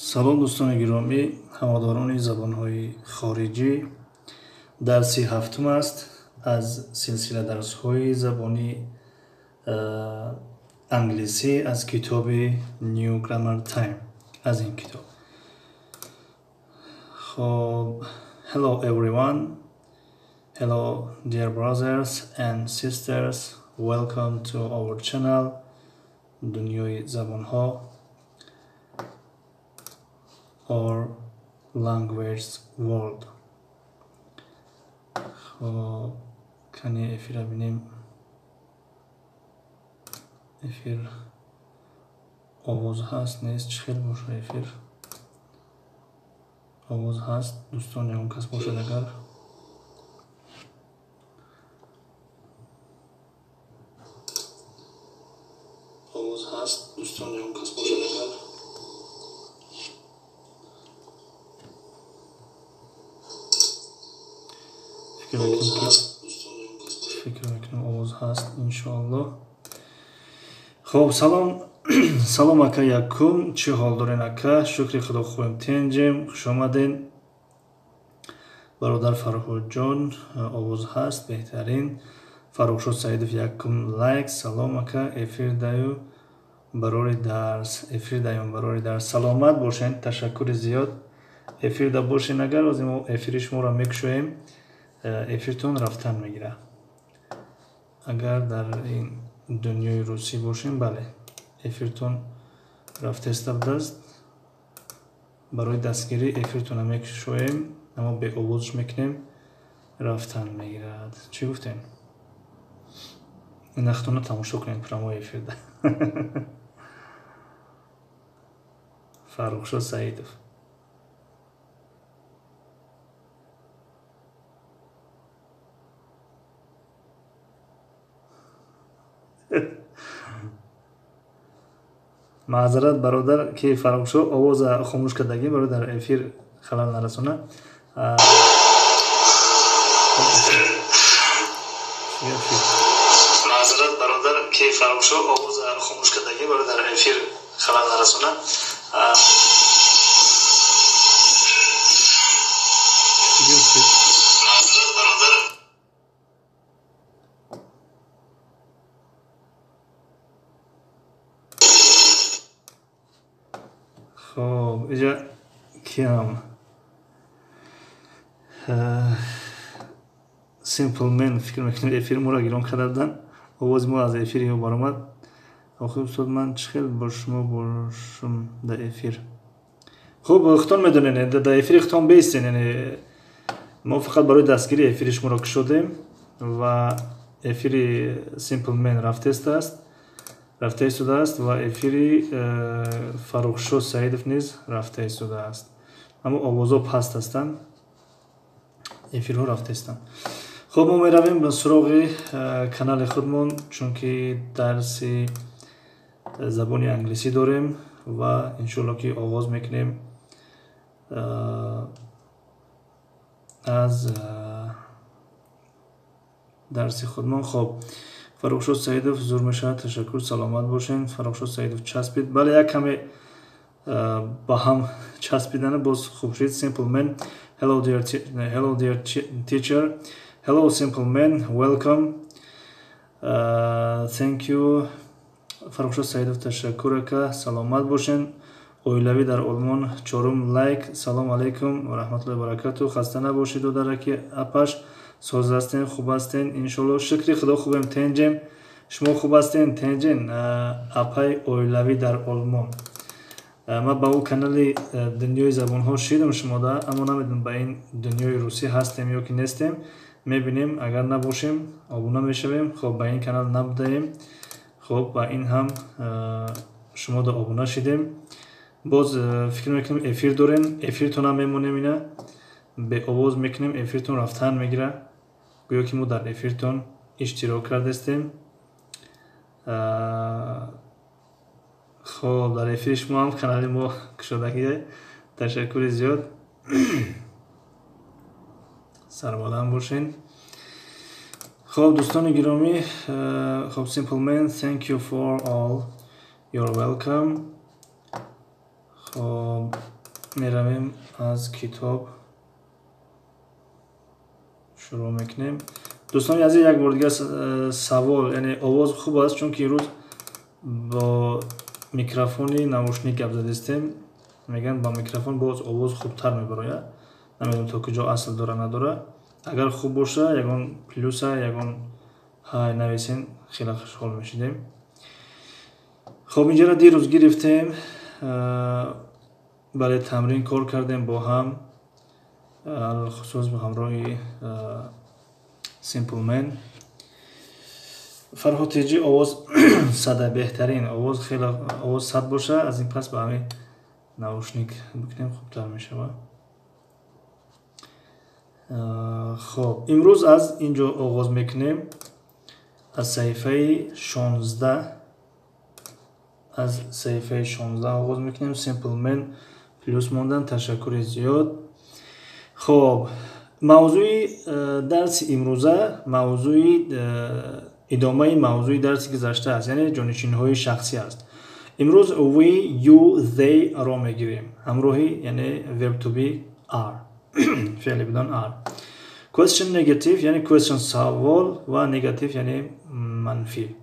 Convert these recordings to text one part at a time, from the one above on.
салом дӯстони гиромӣ, ҳаводорони забонҳои хориҷӣ. дарси ҳафтум аст аз силсила дарсҳои забони англисӣ аз китоби New Grammar Time. аз ин китоб. Хоб, hello everyone. Hello dear brothers and sisters. Welcome to our channel Dunyoи Zabonҳо or Language World. خب کانی افیر بینیم. افیر آواز هست نیست چه خیلی باشه افیر آواز هست دوستان اون کس باشد اگر آواز هست دوستان اون کس باشد اگر فکر میکنم آواز هست انشاءالله. خب سلام اکا یکم چی حال دارین اکا؟ شکر خدا خوبیم تنجیم خوش آمدین. برادر فرهاد جان آواز هست بهترین. فرخشاد سعیدов یکم لایک. سلام اکا افیر دایو برای درس سلامت باشین. تشکر زیاد افیر دا باشین. اگر از این افیر شما را میکشویم افیرتون رفتن میگیره. اگر در این دنیای روسی باشیم بله افیرتون رفته است. برای دستگیری افیرتون میکشویم اما به آوازش میکنیم رفتن میگیرد. چی گفتیم؟ این اختونه تماشا کنید پرامو افیر ده. فرخشاد سعیدов. معذرت برادر که فرخشاد آواز خاموش کردگی برادر افیر خلال نرسونه. معذرت برادر که فرخشاد آواز خاموش کردگی برادر افیر خلال نرسونه. معذرت برادر خب اینجا کیم سیمپل من فکر میکنم افیر ما را گیران کردن. آواز ما از افیر برآمد. آخه استاد من چخیل با شما باشم در افیر. خب اختان میدونین در افیر اختان بیستین. یعنی ما فقط برای دستگیری افیر شما را کشیدیم و افیر سیمپل من رفته است و افیری فرخشاد سعیدов نیز رفته است. اما آوازها پست هستند. افیرها رفته هستند. خب ما میرویم به سراغ کانال خودمون چون که درس زبان انگلیسی داریم و انشالله که آغاز میکنیم از درس خودمون. خب فرخشاد سعیدов زور میشه. تشکر سلامت باشین. فرخشاد سعیدов چسبید. بله یک کمی با هم چسبیدن باز خوب شد. simple man hello dear teacher. hello simple man welcome. thank you. فرخشاد سعیدов تشکر که سلامت باشین. اویلوی در آلمان چهارم لایک. سلام علیکم و رحمت الله و برکاته. خسته نباشید و درکی اپش ساز هستین خوب هستین انشالله. شکر خدا خوبیم تنجیم. شما خوب هستین تنجین اپای اویلوی در آلمان. ما با او کانال دنیای زبان ها شیدم شما ده اما نمیدونم با این دنیای روسی هستیم یا که نیستیم. میبینیم اگر نباشیم آبونه میشویم. خب با این کانال نبودیم. خب با این هم شما ده آبونه شدیم. باز فکر میکنیم افیر دارین. افیرتون هم میمونیم اینه به آواز میکنیم افیرتون رفتن میگیره گویا که ما در افیرتون اشتراک کرده استیم. خب در افیر شما هم کانال ما کشادگیه. تشکر زیاد. سربلند باشین. خب دوستان گرامی خب simple man thank you for all your welcome. خب میرویم از کتاب شروع میکنیم. دوستان از یک بار دیگه سوال، یعنی آواز خوب است چون که روز با میکروفونی نوشنیک گپ زدیم، میگن با میکروفون باز آواز خوبتر میبره. نمیدونم تا کجا اصل داره نداره. اگر خوب باشه یگان پلوس یگان های نویسین خیلی خوشحال میشیم. خب اینجا را دیروز گرفتیم، برای تمرین کار کردیم با هم، خصوص با همراهی سیمپل من. فرهاد تیجی آواز صدا بهترین آواز، خیلی آواز صد باشه، از این پس به همین نوشنیک بکنیم خوبتر میشه. خب امروز از اینجا آغاز میکنیم، از صفحه 16. از صفحه 16 آغاز میکنیم. سیمپل من پلوس موندن، تشکر زیاد. خب موضوع درس امروزه موضوع ادامه موضوع درس گذشته است، یعنی جانشین های شخصی است. امروز we you they را میگیریم. همراهی یعنی verb to be are، فعل بدان are. question negative یعنی question سوال و negative یعنی منفی.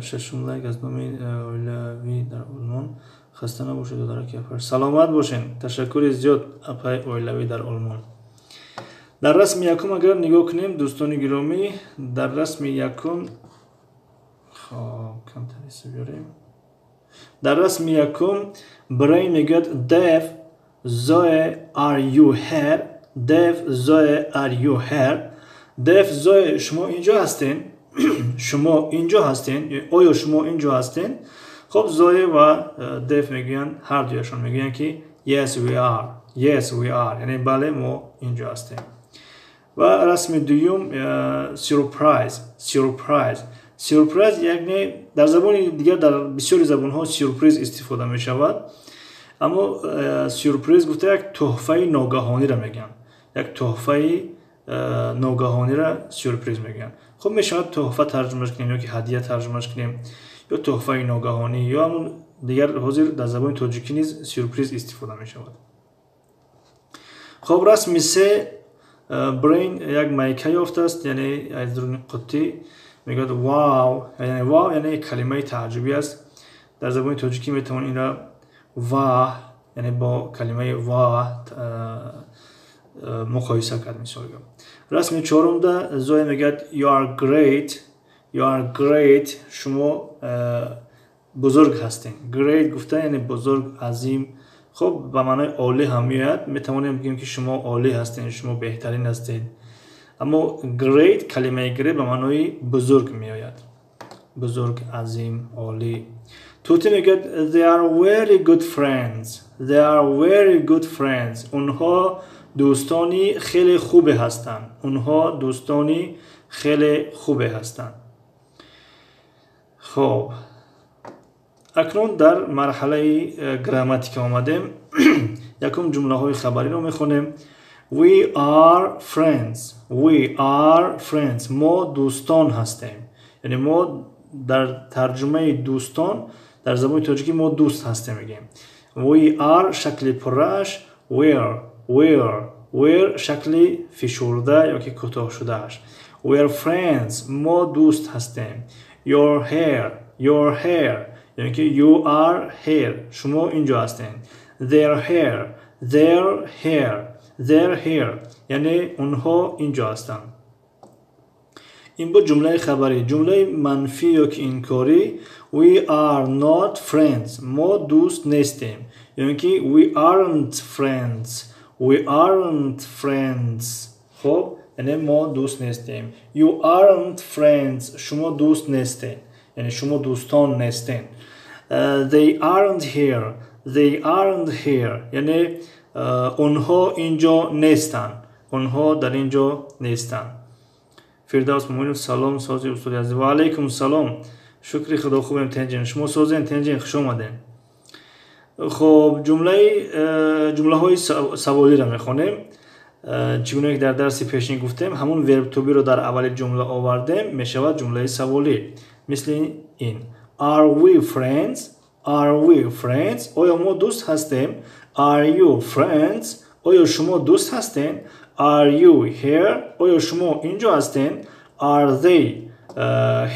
ششم لایک از نام اویلوی در آلمان. خسته نباشید و در کیفر سلامت باشین. تشکر زیاد اپای اویلوی در آلمان. در رسم یکم اگر نگاه کنیم دوستان گرامی، در رسم یکم خب کم تنیس بیاریم. در رسم یکم برای میگوید Dev Zoe are you here. Dev Zoe are you here. Dev Zoe شما اینجا هستین. شما اینجا هستین. آیا شما اینجا هستین؟ خب زوی و دیف میگوین، هر دویشون میگوین که yes we are. Yes we are یعنی بله ما اینجا هستیم. و رسم دوم surprise یعنی در زبان دیگر در بسیاری زبان ها سورپرایز استفاده می شود، اما سورپرایز گفته یک تحفه ناگهانی را میگن. یک تحفه ناگهانی را سورپرایز میگن. خب می شود تحفه ترجمهش کنیم یا که هدیه ترجمهش کنیم یا تحفه ناگهانی، یا همون دیگر حاضر در زبان تاجیکی نیز سورپرایز استفاده می شود. خب رسم 3 برین یک مایکه یافته است، یعنی از درون قطی میگوید واو، یعنی واو یعنی کلمه تعجبی است. در زبان تاجیکی میتوان این را وا یعنی با کلمه وا مقایسه کرد. مثال رسم 4 ده زوی میگوید you are great. You are great شما بزرگ هستین. great گفته یعنی بزرگ، عظیم. خب به معنای عالی هم میاد. میتوانیم بگیم که شما عالی هستین، شما بهترین هستین. اما great کلمه great به معنای بزرگ میآید. بزرگ، عظیم، عالی. توتی میگه they are very good friends. They are very good friends. اونها دوستانی خیلی خوبه هستند. اونها دوستانی خیلی خوبه هستند. خب اکنون در مرحله گراماتیک آمدیم. یکم جمله های خبری رو میخونیم. We are friends. We are friends. ما دوستان هستیم. یعنی ما در ترجمه دوستان در زبان تاجیکی ما دوست هستیم میگیم. We are شکل پرش، where شکل فشرده یا که کوتاه شده اش. We are friends. ما دوست هستیم. You're here یعنی که you are here شما اینجا هستین. They're here یعنی اونها اینجا هستن. این با جمله خبری. جمله منفی یا که انکاری we are not friends ما دوست نیستیم، یعنی که we aren't friends. خب یعنی ما دوست نیستیم. You aren't friends شما دوست نیستین، یعنی شما دوستان نیستین. They aren't here یعنی اونها اینجا نیستن. اونها در اینجا نیستن. فردوس مومن سلام سازی استاد عزیز. و علیکم سلام. شکر خدا خوبم تنجین. شما سازین تنجین خوش آمدین. خب جمله های سوالی را میخونیم. چگونه که در درس پیشین گفتیم همون verb to be رو در اول جمله آوردیم میشود جمله سوالی مثل این Are we friends? Are we friends? آیا ما دوست هستیم؟ Are you friends? آیا شما دوست هستین؟ Are you here? آیا شما اینجا هستین؟ Are they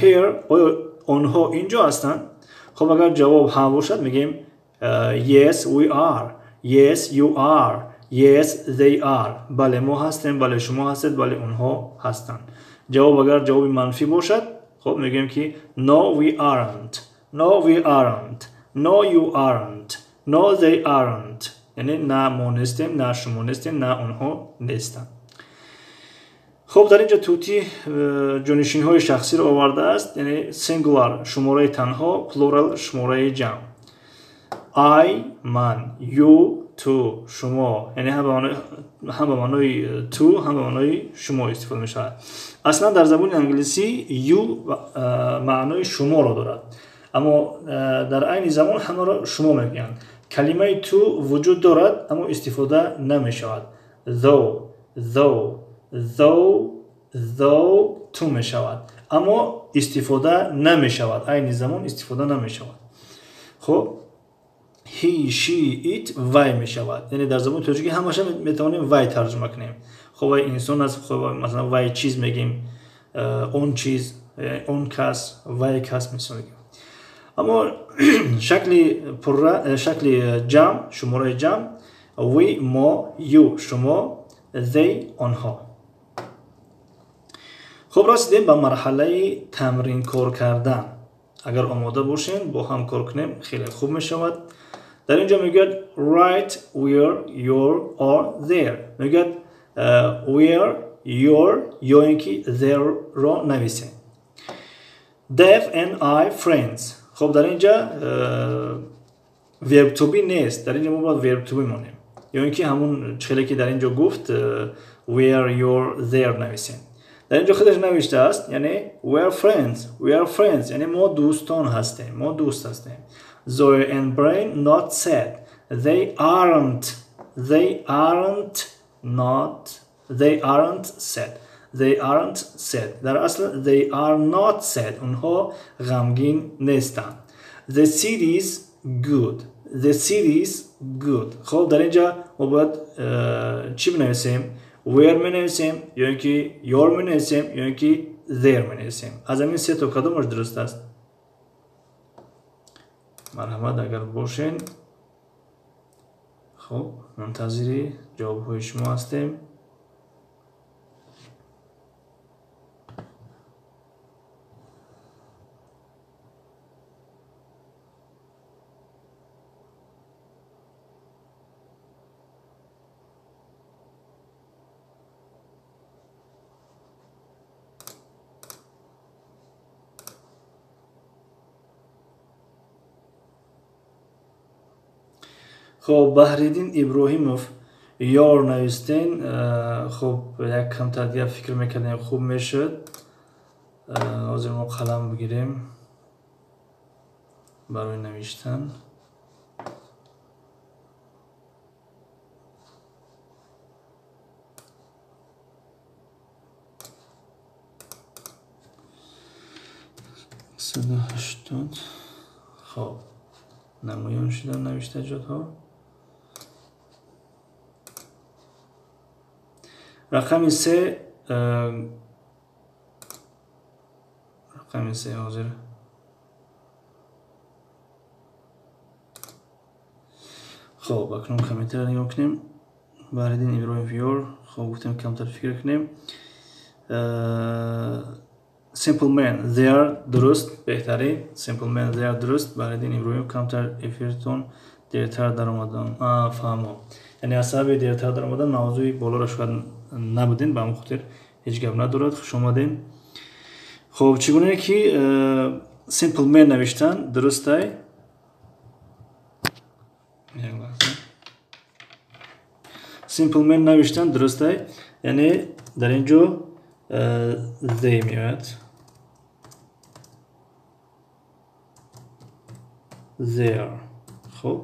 here? آیا آنها اینجا هستند؟ خب اگر جواب ها باشد میگیم Yes we are. Yes you are. Yes they are. بله ما هستیم، بله شما هستید، بله اونها هستند. جواب اگر جواب منفی باشد خب میگیم که No we aren't. No we aren't. No you aren't. No they aren't. یعنی نه ما نیستیم، نه شما نیستیم، نه اونها نیستند. خب در اینجا توتی جانشین های شخصی رو آورده است، یعنی سینگولار شماره تنها، پلورال شماره جمع. I من، you تو شما، یعنی هم به معنای تو هم به معنای شما استفاده می شود. اصلا در زبان انگلیسی you معنای شما را دارد، اما در عین زمان همه را شما میگن. کلمه تو وجود دارد اما استفاده نمی شود. though تو می شود اما استفاده نمی شود، عین زمان استفاده نمی شود. خب he she it وای می شود، یعنی در زبان ترکی همش می توانیم وای ترجمه کنیم. خب وای انسان است، خب مثلا وای چیز میگیم، اون چیز، اون کس، وای کس میگیم. اما شکل جمع، شماره جمع we ما، you شما، they آنها. خب رسیدیم به مرحله تمرین کار کردن. اگر آماده باشین با هم کار کنیم خیلی خوب می شود. در اینجا میگه write where your are there. میگه where your یا اینکه there را نویسین. Dave and I friends. خب در اینجا verb to be نیست، در اینجا ما باید verb to be مانیم، یا اینکه همون چخیلی که در اینجا گفت where your there نویسین. در اینجا خودش نوشته است، یعنی we are friends یعنی ما دوستان هستیم، ما دوست هستیم. Zoe and Brian not said. They aren't said. در اصل they are not sad. اونها غمگین نیستند. The series good. خب در اینجا ما باید چی بنویسیم؟ where بنویسیم یا اینکه your بنویسیم یا اینکه there بنویسیم. از همین سه تا کدومش درست است؟ مرحمت اگر باشین. خب منتظر جواب های شما هستیم. خب بهریدین ابراهیموف یار نوشتین. خب یک کم دیگه فکر میکنیم خوب میشد. حاضر ما قلم بگیریم برای نوشتن. خب نمایان شدن نوشته جاتها. رقم سه حاضر. خب اکنون کامنتر رو نگاه کنیم. بهریدین ابراهیم فیور. خب گفتیم کمتر فکر کنیم. Simple man there درست بهترین. Simple man there درست. بهریدین ابراهیم کمتر افیرتون دیرتر در آمدن. فهمم. یعنی حسابی دیرتر در آمدن موضوعی بالا را شاید نبودین، به همون خاطر هیچ گپ ندارد. خوش آمدین. خب چگونه که simple man نوشتن درسته؟ simple man نوشتن درسته، یعنی در اینجا they میاد. there. خب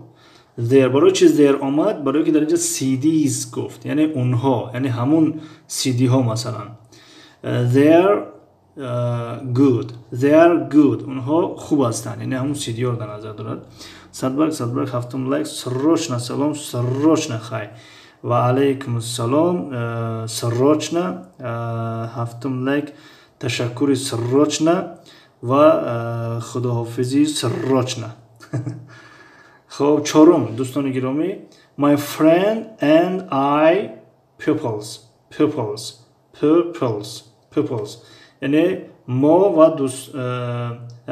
their برای چی their آمد؟ برای که در اینجا CDs گفت، یعنی اونها، یعنی همون CD ها مثلا. They're good. They're good. اونها خوب هستند، یعنی همون CD ها رو در نظر دارد. صدبرگ هفتم لایک. سروچنا سلام. سروچنا خی و علیکم السلام. سروچنا هفتم لایک. تشکر سروچنا و خداحافظی سروچنا. خب چهارم دوستان گرامی، my friend and I pupils یعنی ما و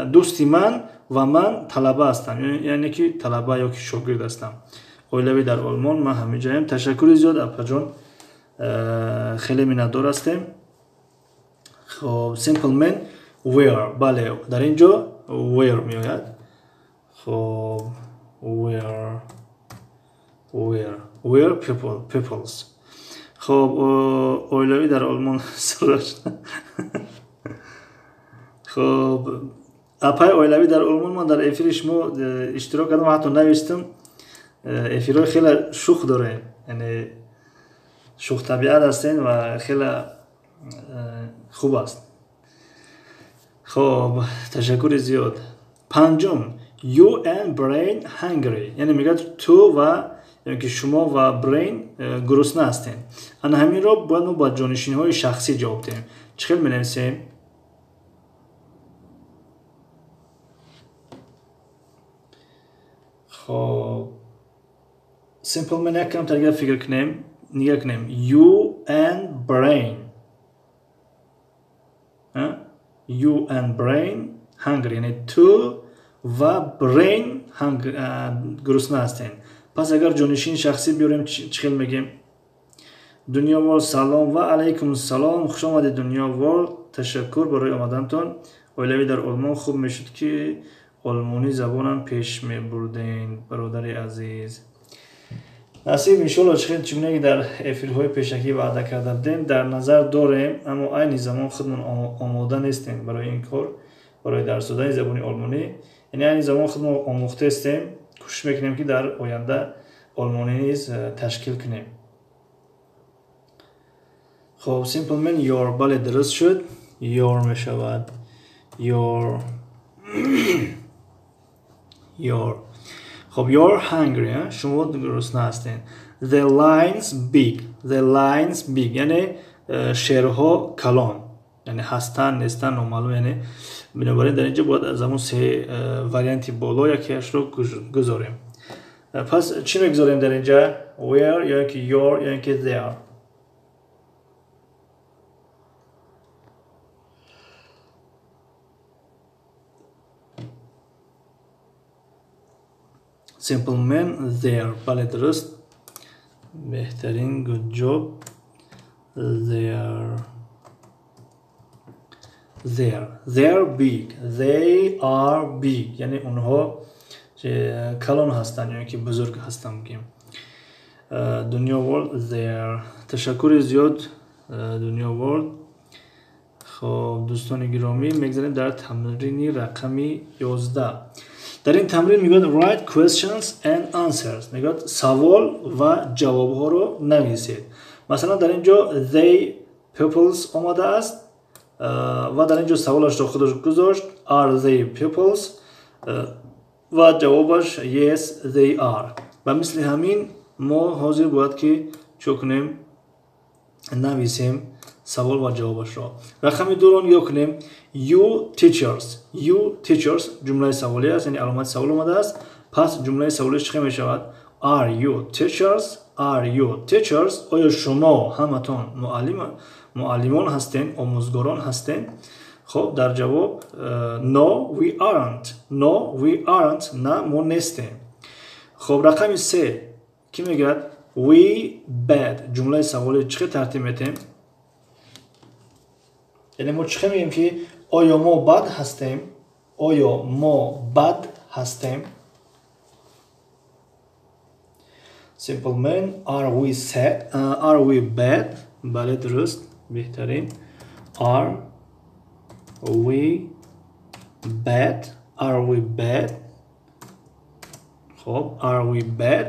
دوستی من و من طلبه هستم، یعنی که طلبه یا که شاگرد هستم. اویلوی در آلمان ما همه جایم. تشکر زیاد اپا جان، خیلی منتدار هستیم. خب simple man where، بله در اینجا where می آید. خب where peoples. خب اویلوی در آلمان سراش. خب اپای اویلوی در آلمان ما در افیرش ما اشتراک کردم و حتی نوشتم. افیرهای خیلی شوخ داره، یعنی شوخ طبیعت هستین و خیلی خوب است. خب تشکر زیاد. پنجم you and brain hungry، یعنی میگه تو و یعنی که شما و برین گرسنه هستین. انا همین را باید ما با جانشین های شخصی جواب دهیم. چخیل می نویسیم؟ خب simple من یکم ترگیه فکر کنیم، نگه کنیم you and brain. you and brain hungry، یعنی تو و برین گرسنه هستین. پس اگر جانشین شخصی بیاریم چخیل میگیم؟ دنیا وال سلام و علیکم السلام. خوش آمدید دنیا وال. تشکر برای آمدنتون. اویلوی در آلمان خوب میشد که آلمانی زبانم پیش می بردین برادر عزیز. نصیب انشالله چخیل چگونه در افیرهای پیشکی وعده کرده بودیم در نظر داریم، اما این زمان خودمون آماده نیستیم برای این کار، برای درس دادن زبان آلمانی. یعنی این زمان خودمون آموخته هستیم، کوشش میکنیم که در آینده آلمانی نیز تشکیل کنیم. خب simple من your، بله درست شد. your میشود your. خب you're hungry، شما گرسنه هستین. the lines big یعنی شعرها کلان، یعنی هستن نیستن نامعلوم. یعنی بنابراین در اینجا باید از همون سه واریانتی بالا یکیش رو گذاریم. پس چی میگذاریم در اینجا؟ where یا اینکه your یا اینکه there. simple man there، بله درست، بهترین. good job. they're big. they are big یعنی اونها کلان هستن، یعنی که بزرگ هستن میگیم. دنیا ورلد there. تشکر زیاد دنیا ورلد. خب دوستان گرامی میگذاریم در تمرین رقمی 11. در این تمرین میگوید write questions and answers، میگوید سوال و جواب ها رو نویسید. مثلا در اینجا they pupils آمده است و در اینجا سوالش رو خودش گذاشت are they pupils و جوابش yes they are. و مثل همین ما حاضر باید که چو کنیم نویسیم سوال و جوابش را. رقم دو رو نگاه کنیم you teachers جمله سوالی است، یعنی علامت سوال آمده است. پس جمله سوالی چه می شود؟ are you teachers آیا شما همتون معلمان هستین، آموزگاران هستین؟ خب در جواب no we aren't نه ما نیستیم. خب رقم 3 کی میگه؟ we bad جمله سوالی چه ترتیب میتیم؟ یعنی ما چه میگیم که آیا ما بد هستیم؟ simple man are we bad؟ بله درست، بهترین. are we bad. خب خب are we bad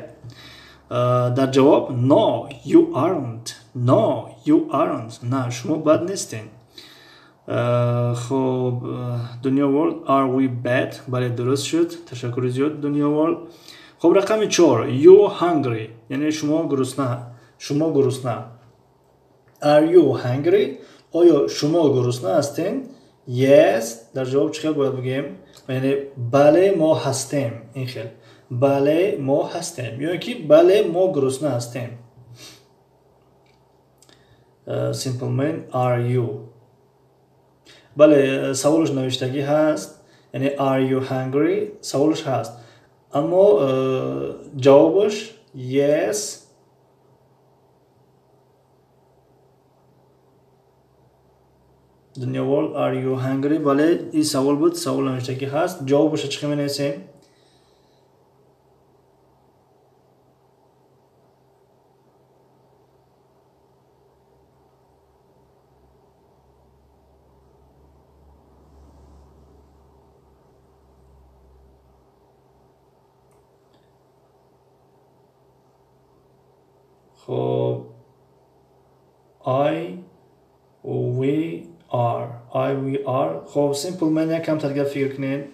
در جواب no you aren't no you aren't نه شما بد نیستین خب دنیا ورلد are we bad بله درست شد تشکر زیاد دنیا ورلد خب رقم 4 you hungry یعنی شما گرسنه are you hungry آیا شما گرسنه هستین yes در جواب چه باید بگیم یعنی بله ما هستیم این خیلی بله ما هستیم یا که بله ما گرسنه هستیم simple man are you بله سوالش نوشتگی هست یعنی are you hungry سوالش هست اما جوابش yes دنیا ورلد are you hungry بله این سوال بود سوال نوشتگی هست جوابش چی می نویسیم خب we are خب simple من یکم ترگه فکر کنین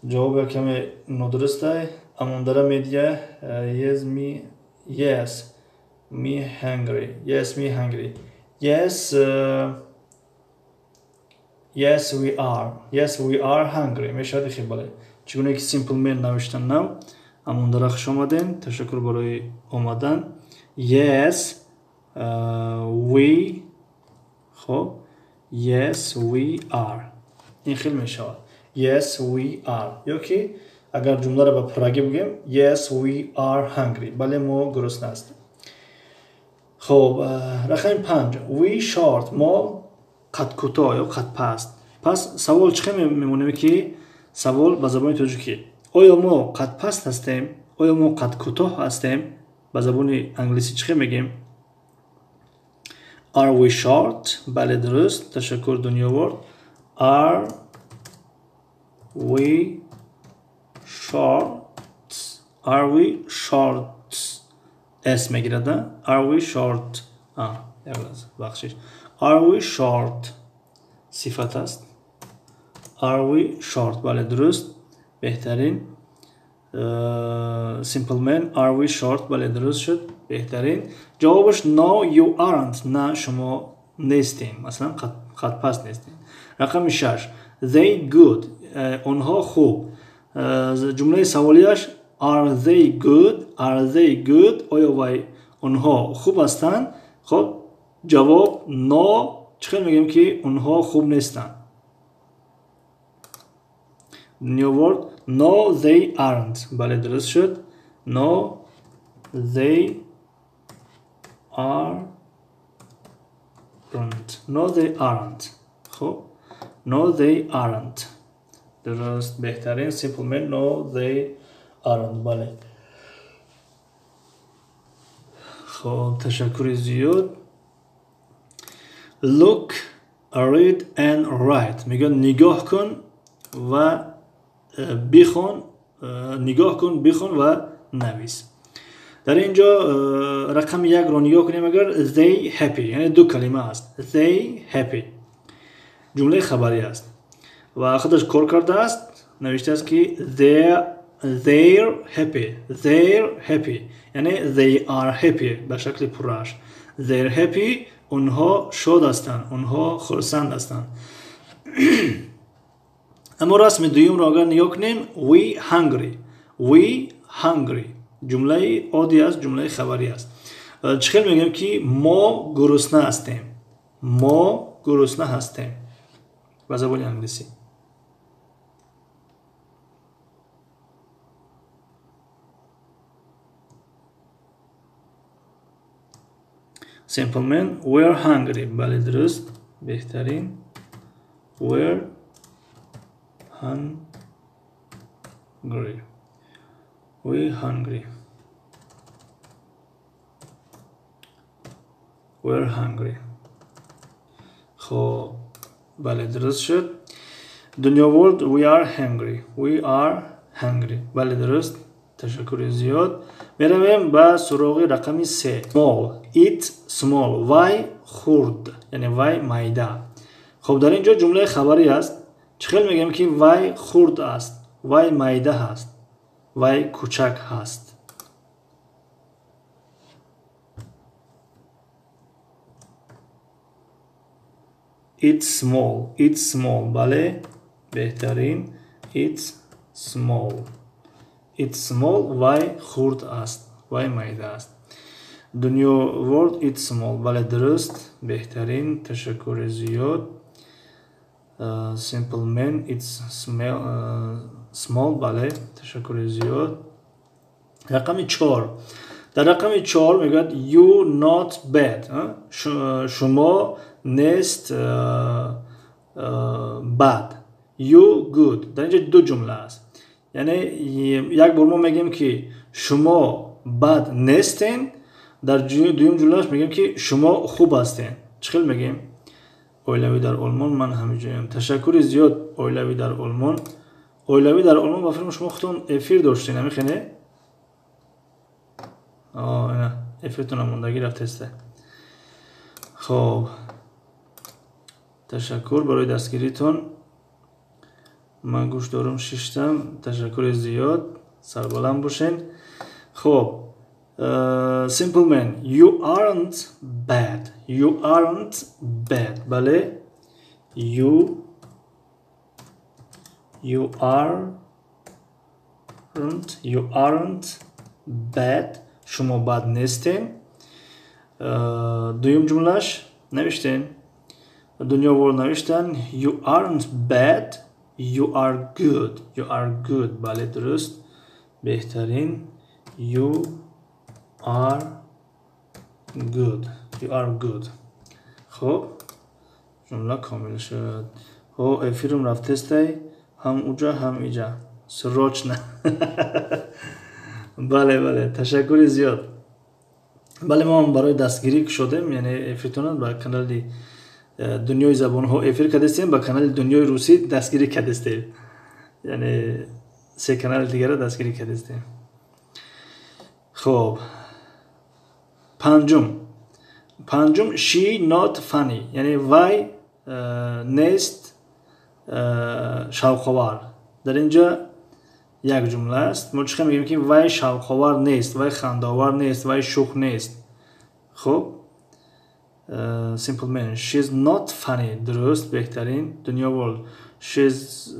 جواب یکم ندرسته اما داره میدیه yes me hungry yes we are hungry میشه دیگه بله چگونه که simple من نوشتن نو اما داره خوش آمدین تشکر برای آمدن yes we خب yes we are این خیلی می شود yes we are یا که اگر جمله را به پراگی بگیم yes we are hungry بله ما گرسنه هستیم خب رقم 5 we short ما قد کوتاه یا قد پست پس سوال چه میمونه که سوال به زبان تاجیکی آیا ما قد پست هستیم آیا ما قد کوتاه هستیم به زبان انگلیسی چه میگیم are we short بله درست تشکر دنیا ورد are we short اس میگیرده are we short بخشش are we short صفت است are we short بله درست بهترین simple man are we short بله درست شد بهترین جوابش no you aren't نه شما نیستین مثلا قد پس نیستین رقم 6 they good اونها خوب جمله سوالیش are they good آیا وای اونها خوب هستند خب جواب no چخیل میگیم که اونها خوب نیستند new word no they aren't بله درست شد no they aren't خب no they aren't درست بهترین simple man no they aren't بله خب تشکر زیاد look read and write میگن نگاه کن و بخون نگاه کن بخون و نویس در اینجا رقم 1 رو نگاه کنیم اگر they happy یعنی دو کلمه است they happy جمله خبری است و خودش کار کرده است نوشته است که they're happy یعنی they are happy به شکل پرش they're happy اونها شاد هستند اونها خرسند هستند اما رسم دویم رو اگر نگاه کنیم we hungry جمله عادی است جمله خبری است چخیل میگیم که ما گرسنه هستیم به زبان انگلیسی simple man we're hungry بله درست بهترین we're hungry خب بله درست شد دنیا ورد we are hungry بله درست تشکر زیاد. میرویم به سراغ رقم 3. small it small وای خرد یعنی وای مایده. خب در اینجا جمله خبری است. چخیل میگیم که وای خرد است، وای مایده هست، وای کوچک هست. it's small بله بهترین. it's small وای خرد است، وای مایده است. دنیا word it's small بله درست بهترین. تشکر زیاد. simple man it's small بله تشکر زیاد. رقم 4. در رقم 4 میگوید you not bad شما نیست bad you good. در اینجا دو جمله است، یعنی یک بار ما میگیم که شما بد نیستین، در دوم جملهش میگیم که شما خوب هستین. چخیل میگیم؟ اویلوی در آلمان من همینجایم. تشکر زیاد اویلوی در آلمان. اویلوی در آلمان با فرم شما خودتون افیر داشتین نمیخینه؟ نه افیرتون هم موندگی رفت هسته. خب تشکر برای دستگیریتون. من گوش دارم ششتم. تشکر زیاد سربلند باشین. خب simple man you aren't bad بله you aren't bad شما بد نیستین. دویم جملهش نوشتین دنیا ورد نوشتن you aren't bad you are good بله درست بهترین. you are good. خب جمله کامل شد. خب افیرم رفته استی هم اوجا هم ایجا سراچ نه. بله تشکر زیاد. بله ما هم برای دستگیری شدیم، یعنی افیرتونن با کانال دنیای زبان ها افیر کردستیم، با کانال دنیای روسی دستگیری کردستیم، یعنی 3 کانال دیگر را دستگیری کردستیم. خب پنجم she not funny یعنی وای نیست شوق‌آور. در اینجا یک جمله است. ما چخه میگیم که وای شوق‌آور نیست، وای خنده‌آور نیست، وای شوخ نیست. خب simple man she's not funny درست بهترین. دنیا ورلد she's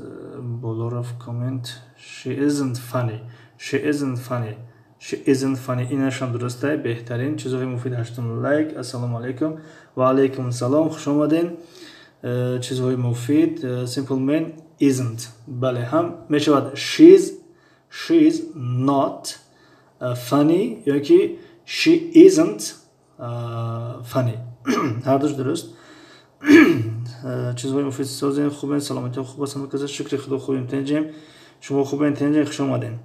بولار of comment she isn't funny اینش هم درسته بهترین. چیزهای مفید 8 لایک. السلام علیکم و علیکم السلام خوش آمدین. چیزهای مفید simple man isn't بله هم میشود she's not funny یا که she isn't funny هر دوش درست. چیزهای مفید سازین خوبین سلامتی خوب هستم کسی شکر خدا خوبیم تنجیم شما خوبین تنجیم خوش آمدین.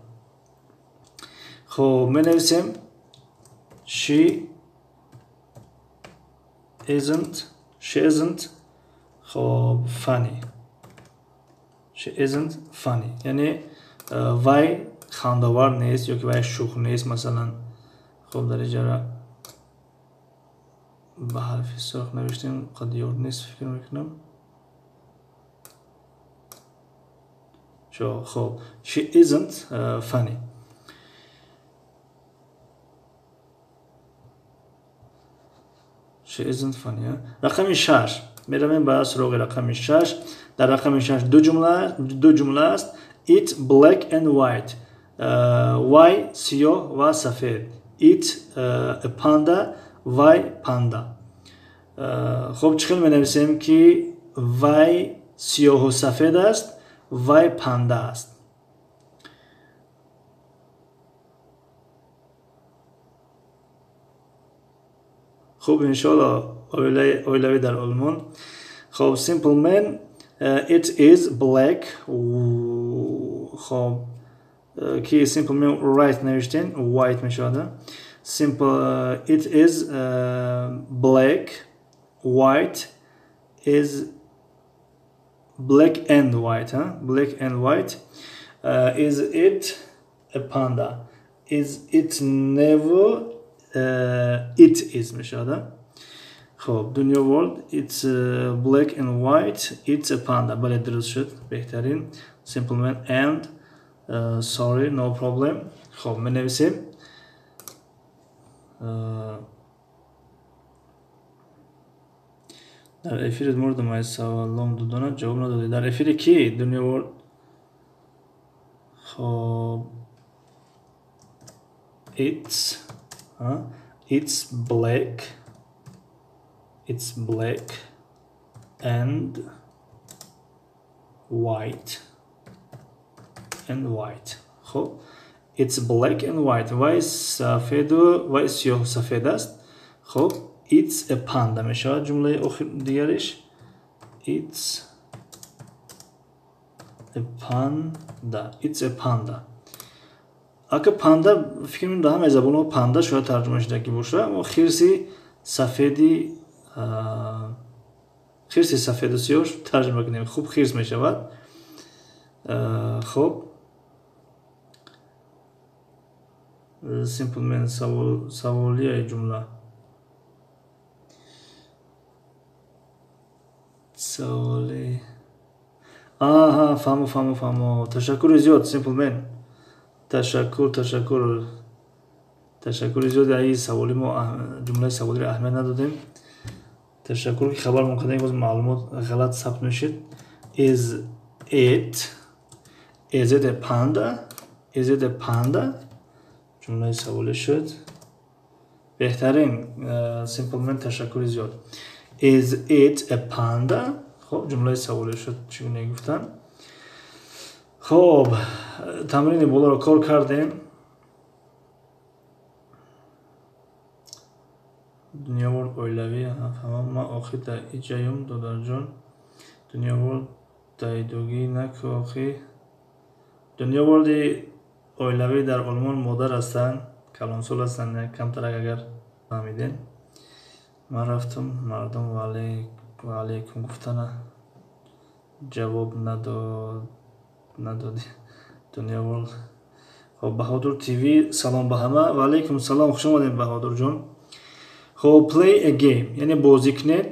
خب می نویسیم she isn't خب she isn't funny یعنی وای خنده‌آور نیست یا که وای شوخ نیست مثلا. خب در اینجا به حرف سرخ نوشتیم قد یاد نیست فکر میکنم. خب she isn't funny. رقم 6 میرویم به سراغ رقم 6. در رقم 6 دو جمله است. it black and white وای سیاه و سفید. it a panda وای پاندا. خب چخیل می نویسیم که وای سیاه و سفید است، وای پاندا است. خب انشالله اویلوی در آلمان. خب simple man it is black. خب که simple man right نوشتین white میشود. simple it is black white is black and white black and white is it a panda. Is it never it is میشه. خب دنیا world it's black and white it's a panda. بله درست شد بهترین. Simple man and sorry no problem. خب من نویسیم در افیر مورد ما سوالم دادن جواب ندادی. در افیر کی دنیا world؟ خب it's black and white خب it's black and white وای سفید و وای سیاه سفید است. خب it's a panda میشه جمله دیگرش it's a panda. اگه پاندا فکر می‌کنم همه زبان‌ها پاندا شاید ترجمه شده که باشه اما خرسی سفید و سیاه ترجمه کنیم خوب خرس میشود. خب simple man سوالیه جمله سوالی فهمو تشکر زیاد simple man تشکر زیاد ای سوالی ما جمله سوالی را اهمیت ندادیم. تشکر که خبر ممکنه یک معلومات غلط ثبت نشید. Is it a panda جمله سوالی شد بهترین. simple man تشکر زیاد. Is it a panda خب جمله سوالی شد چگونه گفتن. خب تمرین بالا رو کار کردیم. دنیا ورد اویلوی ما آخی در ایجایم دادر جان دنیا ورد دایدوگی نکو آخی دنیا ورد اویلوی در آلمان مادر هستن کلانسول هستن کمتر اگر فهمیدین. من رفتم مردم و علیکم گفتن جواب ندادی دنیا ورد. خب بهادر تیوی سلام به همه و علیکم سلام خوش آمدین بهادر جان. خب play a game یعنی بازی کنید.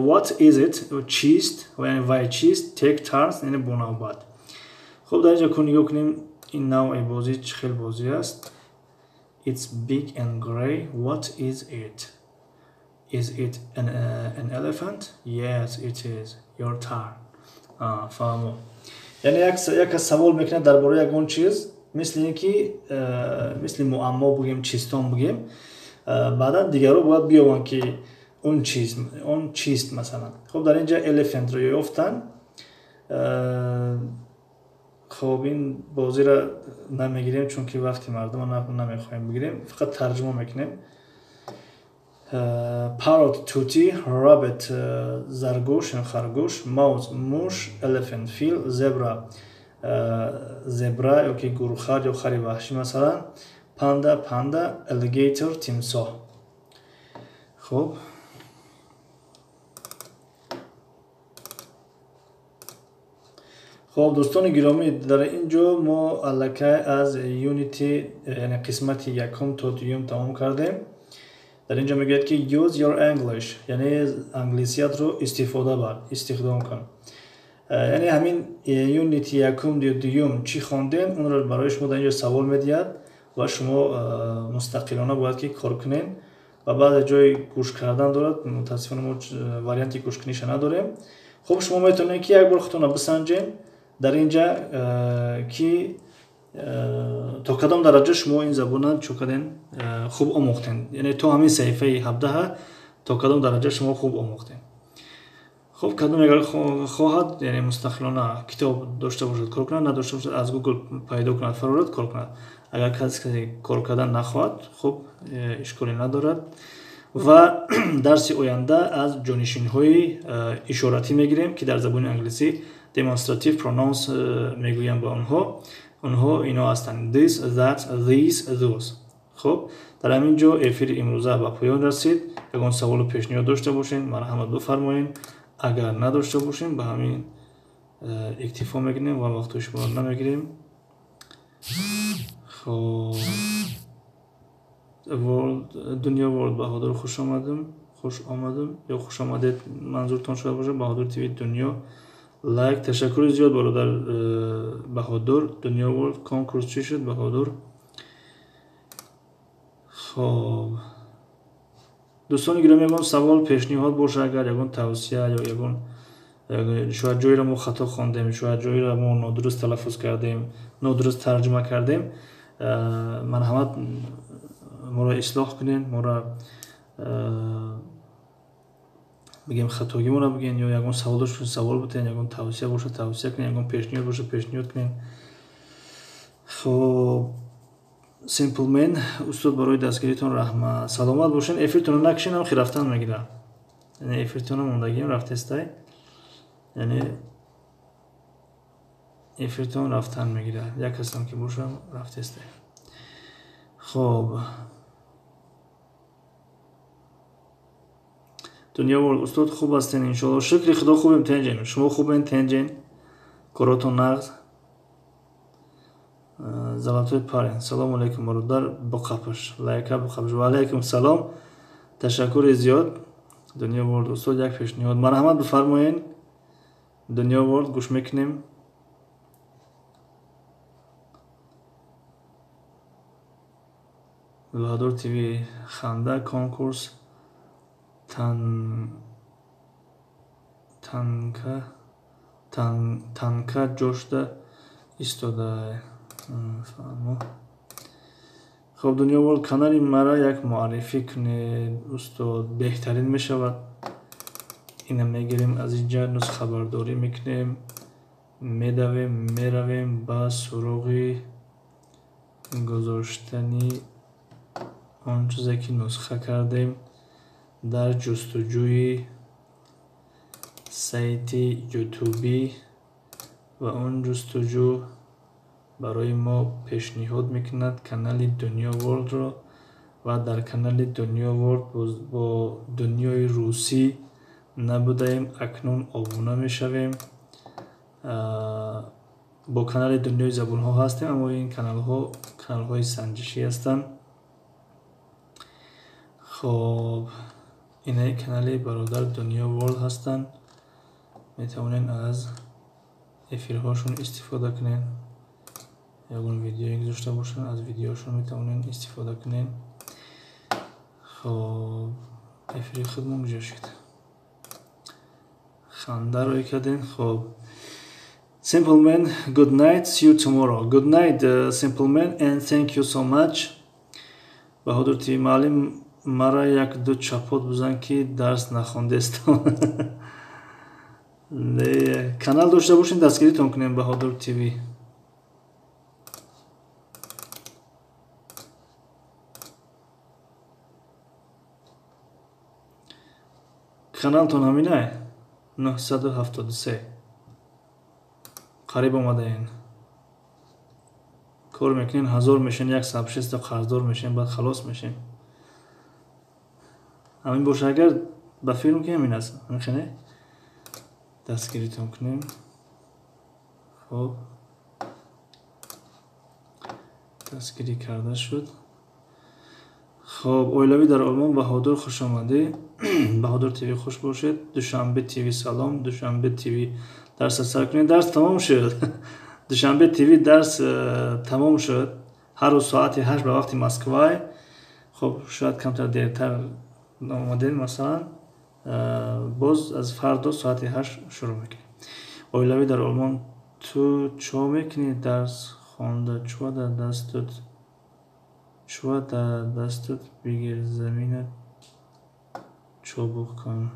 what is it چیست یعنی why چیست take turns یعنی بنابرد. خب در اینجا نگاه کنیم این نوع بازی چه خیلی بازی است. it's big and gray what is it an elephant yes it is your turn. فهمو یعنی یک سوال میکنه درباره یک اون چیز مثل اینکه مثل معما بگیم چیستان بگیم بعدا دیگر رو باید بیاون که اون چیست مثلا. خب در اینجا elephant رو یافتن. خب این بازی را نمیگیریم چون که وقتی مردم نمیخوایم بگیریم فقط ترجمه میکنیم. parrot توتی rabbit زرگوش خرگوش mouse موش elephant فیل زبرا یا که گورخر یا خر وحشی مثلا پاندا alligator تیمساح. خب دوستان گرامی در اینجا ما الکی از یونیتی یعنی قسمت یکم تا دوم تمام کردیم. در اینجا میگه که use your English یعنی انگلیسیت رو استفاده کن. یعنی همین یونیتی یکم دوم چی خواندین اون رو برای شما در اینجا سوال میدید و شما مستقلانه باید که کار کنین و بعد جای گوش کردن دارد. متاسفانه ما واریانتی گوش کنیش نداریم. خب شما میتونید که یک بار خودتون رو بسنجین در اینجا که تا کدام درجه شما این زبان چوکدین خوب آموختین یعنی تو همین صفحه 17 تا کدام درجه شما خوب آموختین. خب کدام اگر خواهد یعنی مستقلانه کتاب داشته باشد کار کند نداشته باشد از گوگل پیدا کند فرارد کار کند. اگر کسی کار کردن نخواهد خب اشکالی ندارد و درس آینده از جانشین های اشاراتی میگیریم که در زبان انگلیسی demonstrative pronouns میگویم به اونها اینا هستند this that these those. خب در همین جا افیر امروزه به پایان رسید. اگر سوال و پیشنهاد داشته باشین مرحمت بفرمایین. اگر نداشته باشین به همین اکتفا میکنیم و وقت شما نمیگیریم. خب دنیا ورلد بهادر خوش آمدم یا خوش آمدید منظورتان شده باشه. بهادر تیوی دنیا لایک. تشکر زیاد برادر بهادر. دنیا ورلد کنکورس چی شد بهادر؟ خب دوستان گرامی یگان سوال پیشنهاد باشه، اگر یگان توصیه یا یگان شاید جایی را ما خطا خواندیم، شاید جایی را ما نادرست تلفظ کردیم، نادرست ترجمه کردیم، مرحمت ما را اصلاح کنین، ما را بگیم خطاگی ما را بگین، یا یگان سوال داشتین سوال بتین، یگان توصیه باشه توصیه کنین، یگان پیشنهاد باشه پیشنهاد کنین. خب سیمپل من استاد برای دستگیریتون رحمت. سلامت باشین. افیرتون نکشین هم خی رفتن میگیره، یعنی افیرتون موندگیم رفتستای، یعنی افیرتون رفتن میگیره، یک هستم که باشم رفتستای. خب دنیا ورلد استاد خوب هستین انشالله. شکر خدا خوبیم تنجین. شما خوبین تنجین؟ کاراتون نغز زلاتوی پارین. سلام علیکم برادر بقپش لایکا بقپش. و علیکم سلام. تشکر زیاد. دنیا ورلد استاد یک پیشنهاد مرحمت بفرمایین. دنیا ورلد گوش میکنیم. بهادر تیوی خنده کنکورس تنکا جوشده ایستاده. خب دنیا ورلد کانال مرا یک معرفی کنید استاد، بهترین میشود. اینم میگیریم از اینجا نسخه خبرداری میکنیم، میرویم با سراغ گذاشتنی آن چیزی که نسخه کردیم در جستجوی سایت یوتیوبی و اون جستجو برای ما پیشنهاد میکند کانال دنیا ورلد را و در کانال دنیا ورلد با دنیای روسی نبودیم، اکنون آبونه میشویم. با کانال دنیای زبان ها هستیم، اما این کانال های سنجشی هستند. خب این کانال برادر دنیا ورلد هستند، میتونین از افیرهاشون استفاده کنین، یا اون ویدیویی گذاشته باشن از ویدیوشون میتونین استفاده کنین. خب افیر خودمون جا شد، خنده روی کردین. خب Simple Man, good night, see you tomorrow. Good night Simple Man and thank you so much. بهادر تیوی معلم مرا یک دو چپات بزن که درس نخوندستم. کانال داشته باشین دستگیریتون کنیم بهادر تیوی. کانالتون همینه 973 قریب آمده این کار میکنین 1000 میشین، یک سبشست قرضدار میشین، بعد خلاص میشین. همین باشه اگر به فیلم که همین است، همینه دستگیریتون کنیم. خب دستگیری کرده شد. خب اویلوی در آلمان بهادر خوش آمده. بهادر تیوی خوش باشید. دوشنبه تیوی سلام. دوشنبه تیوی درس سر کنید. درس تمام شد. دوشنبه تیوی درس تمام شد. هر روز ساعت 8 به وقت مسکوای. خب شاید کمتر دیرتر آمدین، مثلا باز از فردا ساعت 8 شروع میکنیم. اویلوی در آلمان تو چا میکنی؟ درس خوانده چوا در دستت بگیر زمینت چوبوک کن.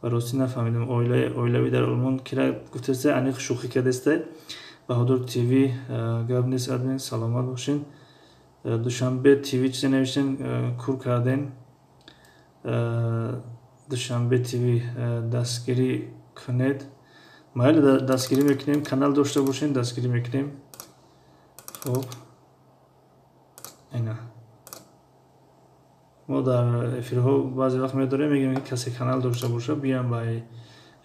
براستی نفهمیدم اویلوی در آلمان کرا گفتسته انیق شوخی کردسته. بهادر تیوی گپ نیست ادمین سلامت باشین. دوشنبه تیوی چیزی نوشتین کور کردین. دوشنبه تیوی دستگیری کنید. مایل دستگیری میکنیم، کانال داشته باشین دستگیری میکنیم. خب اینا ما در افیرها بعضی وقت میداریم میگیم که کسی کانال داشته باشه بیان با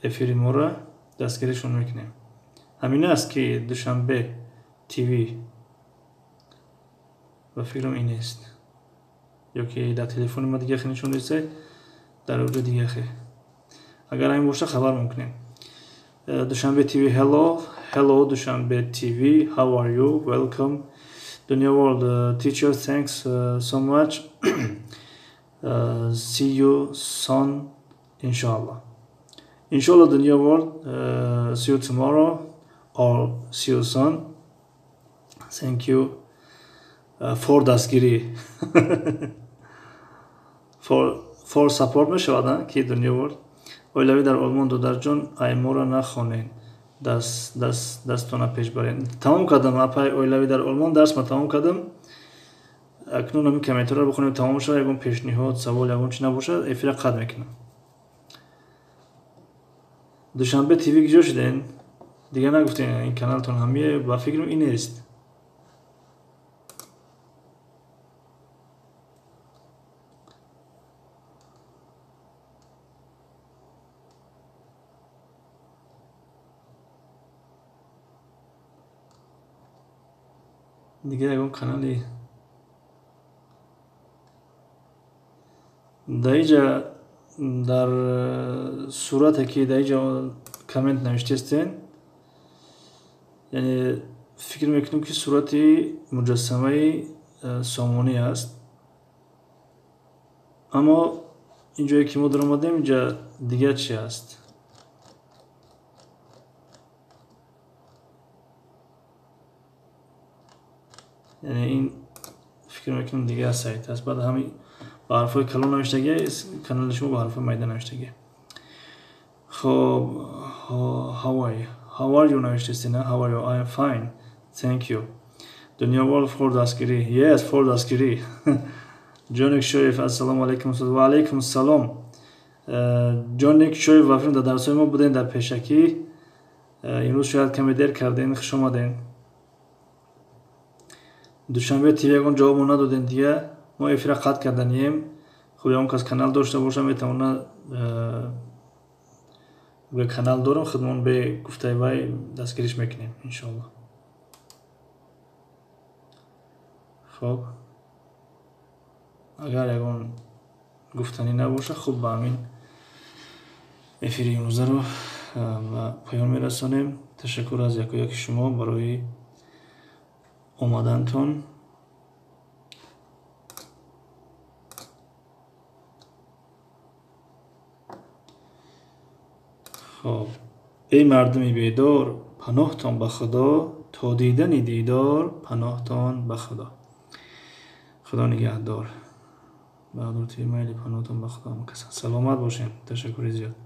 افیر ما را دستگیریشون میکنیم. همین است که دوشنبه تیوی و فکرم این است یا که در تلفن ما دیگه خیلی نشون نیسته در اونجا دیگه خیلی اگر این باشه خبر میکنیم دوشنبه تیوی hello دوشنبه تیوی how are you welcome Dunya World teacher thanks so much see you soon inshallah Dunya World see you tomorrow or see you soon thank you for دستگیری for support میشود که دنیا ورد اویلوی در آلمان دودر جون ایمورا نخونین دستونا پیش برین تمام کردم اپای اویلوی در آلمان درس ما تمام کردم اکنون همین کامنتر رو بخونیم تمام شد یکون پیشنهاد سوال یکون چی نباشد افیره قد میکنم دوشنبه تیوی کجا شدین دیگه نگفتین این کانالتون همیه با فکرم این است دیگه یکون کانالی دایجا در صورت که دایجا کامنت نوشتین یعنی فکر میکنم که صورت مجسمه سامانی است اما اینجایی که ما در اومدیم اینجا دیگه چی است یعنی این فکر میکنم دیگه سایت است بعد همین با حرفای کلون نوشتگی کانال شما با حرفای میدان نوشتگی خب how are you نوشته سینا how are you I am fine thank you دنیا ورلد فور دستگیری yes فور دستگیری جونک شویف السلام علیکم و علیکم السلام جونک شویف وافرین در درسای ما بودین در پیشکی امروز شاید کمی دیر کردین خوش آمدین دوشنبه تیوی یکون جواب ندادین دیگه ما افیره قطع کردنیم خب اون کس کانال داشته باشه میتونه به کانال دارم خدمون به گفته وای دستگیریش میکنیم انشالله خب اگر یکون گفتنی نباشه خب با همین افیری امروزه رو و پایان میرسانیم تشکر از یک شما برای اومدنتون خب ای مردمی بیدار پناهتان به خدا تا دیدن دیدار پناهتان به خدا خدا نگهدار به حضرت میل پناهتان به خدا مکسن سلامت باشین تشکر زیاد